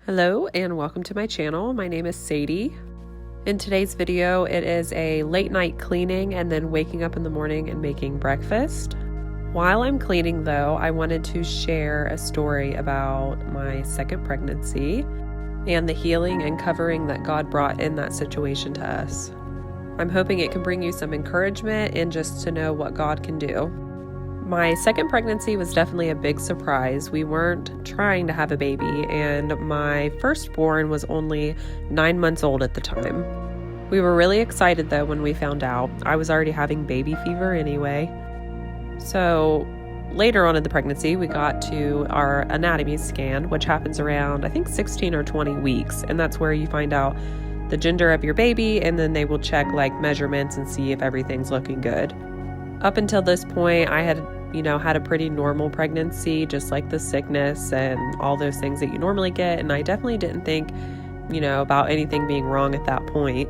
Hello and welcome to my channel. My name is Sadie. In today's video, it is a late night cleaning and then waking up in the morning and making breakfast. While I'm cleaning though, I wanted to share a story about my second pregnancy and the healing and covering that God brought in that situation to us. I'm hoping it can bring you some encouragement and just to know what God can do. My second pregnancy was definitely a big surprise. We weren't trying to have a baby, and my firstborn was only 9 months old at the time. We were really excited though when we found out. I was already having baby fever anyway. So later on in the pregnancy, we got to our anatomy scan, which happens around, I think, 16 or 20 weeks. And that's where you find out the gender of your baby, and then they will check like measurements and see if everything's looking good. Up until this point, I had a pretty normal pregnancy, just like the sickness and all those things that you normally get. And I definitely didn't think, about anything being wrong at that point.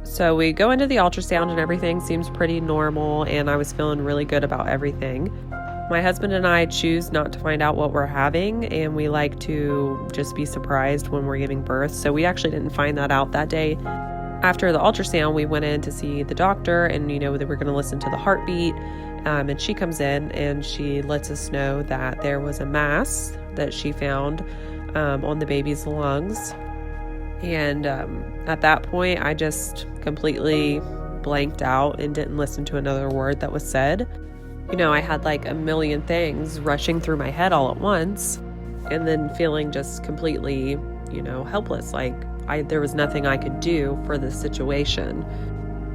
So we go into the ultrasound and everything seems pretty normal, and I was feeling really good about everything. My husband and I choose not to find out what we're having, and we like to just be surprised when we're giving birth. So we actually didn't find that out that day. After the ultrasound, we went in to see the doctor, and they were going to listen to the heartbeat. And she comes in and she lets us know that there was a mass that she found on the baby's lungs. And at that point, I just completely blanked out and didn't listen to another word that was said. I had like a million things rushing through my head all at once, and then feeling just completely, helpless. Like there was nothing I could do for this situation.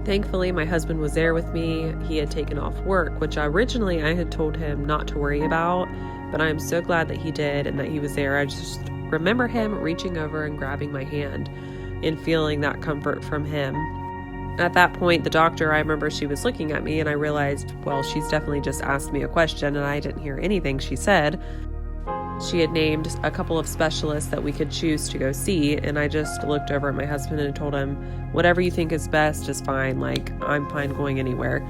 Thankfully, my husband was there with me. He had taken off work, which originally I had told him not to worry about, but I'm so glad that he did and that he was there. I just remember him reaching over and grabbing my hand and feeling that comfort from him. At that point, the doctor, I remember she was looking at me and I realized, well, she's definitely just asked me a question and I didn't hear anything she said. She had named a couple of specialists that we could choose to go see, and I just looked over at my husband and told him, whatever you think is best is fine. Like, I'm fine going anywhere.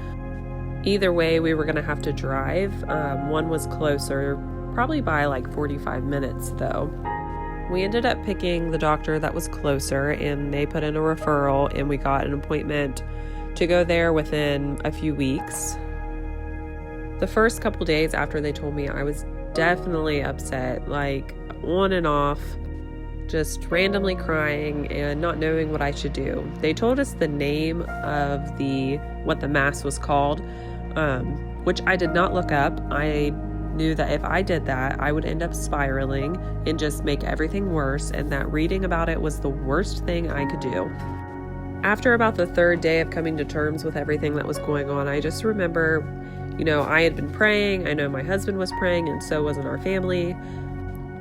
Either way, we were going to have to drive. One was closer, probably by like 45 minutes though. We ended up picking the doctor that was closer, and they put in a referral, and we got an appointment to go there within a few weeks. The first couple days after they told me, I was definitely upset, like on and off, just randomly crying and not knowing what I should do. They told us the name of what the mass was called, which I did not look up. I knew that if I did that, I would end up spiraling and just make everything worse, and that reading about it was the worst thing I could do. After about the third day of coming to terms with everything that was going on, I just remember I had been praying. I know my husband was praying, and so wasn't our family.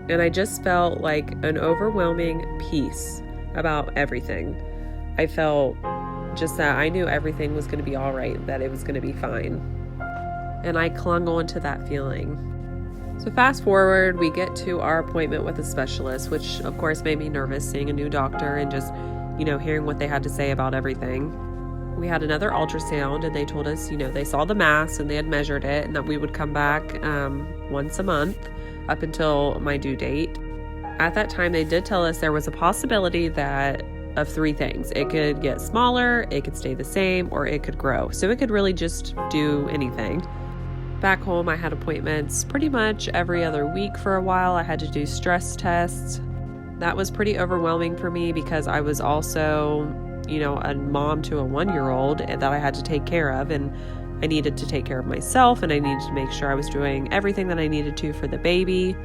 And I just felt like an overwhelming peace about everything. I felt just that I knew everything was going to be all right, that it was going to be fine. And I clung on to that feeling. So fast forward, we get to our appointment with a specialist, which of course made me nervous, seeing a new doctor and just, hearing what they had to say about everything. We had another ultrasound, and they told us, they saw the mass and they had measured it, and that we would come back once a month up until my due date. At that time, they did tell us there was a possibility of three things. It could get smaller, it could stay the same, or it could grow. So it could really just do anything. Back home, I had appointments pretty much every other week for a while. I had to do stress tests. That was pretty overwhelming for me because I was also a mom to a 1-year-old that I had to take care of, and I needed to take care of myself, and I needed to make sure I was doing everything that I needed to for the baby.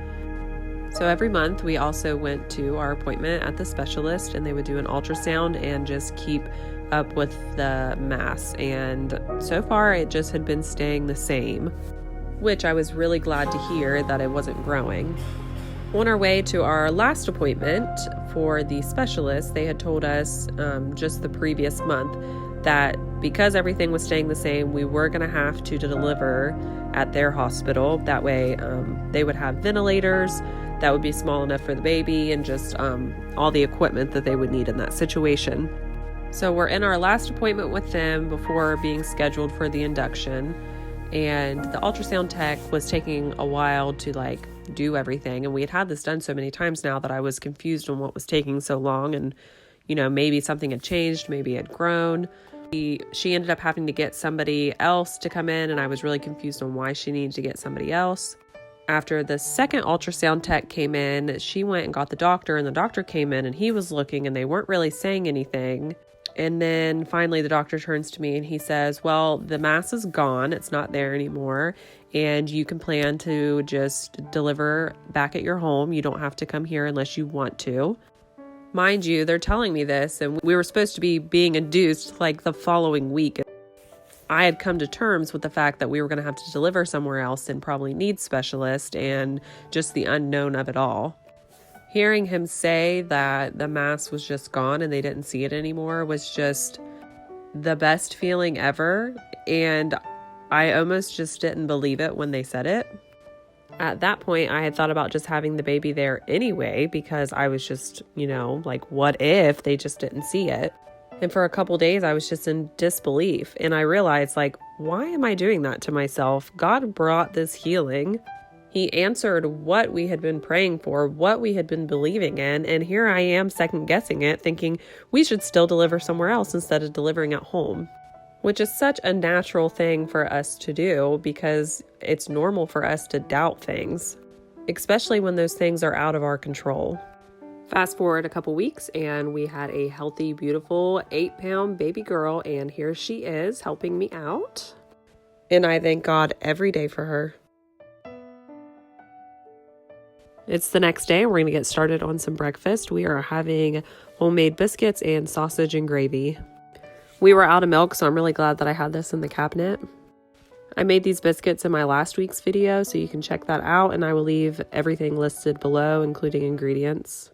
So every month we also went to our appointment at the specialist, and they would do an ultrasound and just keep up with the mass. And so far it just had been staying the same, which I was really glad to hear that it wasn't growing. On our way to our last appointment for the specialist, they had told us just the previous month that because everything was staying the same, we were going to have to deliver at their hospital. That way they would have ventilators that would be small enough for the baby, and just all the equipment that they would need in that situation. So we're in our last appointment with them before being scheduled for the induction. And the ultrasound tech was taking a while to do everything. And we had this done so many times now that I was confused on what was taking so long. And, maybe something had changed, maybe it had grown. She ended up having to get somebody else to come in, and I was really confused on why she needed to get somebody else. After the second ultrasound tech came in, she went and got the doctor, and the doctor came in and he was looking and they weren't really saying anything. And then finally the doctor turns to me and he says, well, the mass is gone. It's not there anymore. And you can plan to just deliver back at your home. You don't have to come here unless you want to. Mind you, they're telling me this, and we were supposed to be being induced like the following week. I had come to terms with the fact that we were going to have to deliver somewhere else and probably need specialist and just the unknown of it all. Hearing him say that the mass was just gone and they didn't see it anymore was just the best feeling ever. And I almost just didn't believe it when they said it. At that point, I had thought about just having the baby there anyway, because I was just, like, what if they just didn't see it? And for a couple days, I was just in disbelief. And I realized, why am I doing that to myself? God brought this healing. He answered what we had been praying for, what we had been believing in. And here I am second guessing it, thinking we should still deliver somewhere else instead of delivering at home, which is such a natural thing for us to do because it's normal for us to doubt things, especially when those things are out of our control. Fast forward a couple weeks and we had a healthy, beautiful 8-pound baby girl, and here she is helping me out. And I thank God every day for her. It's the next day. We're going to get started on some breakfast. We are having homemade biscuits and sausage and gravy. We were out of milk, so I'm really glad that I had this in the cabinet. I made these biscuits in my last week's video, so you can check that out, and I will leave everything listed below, including ingredients.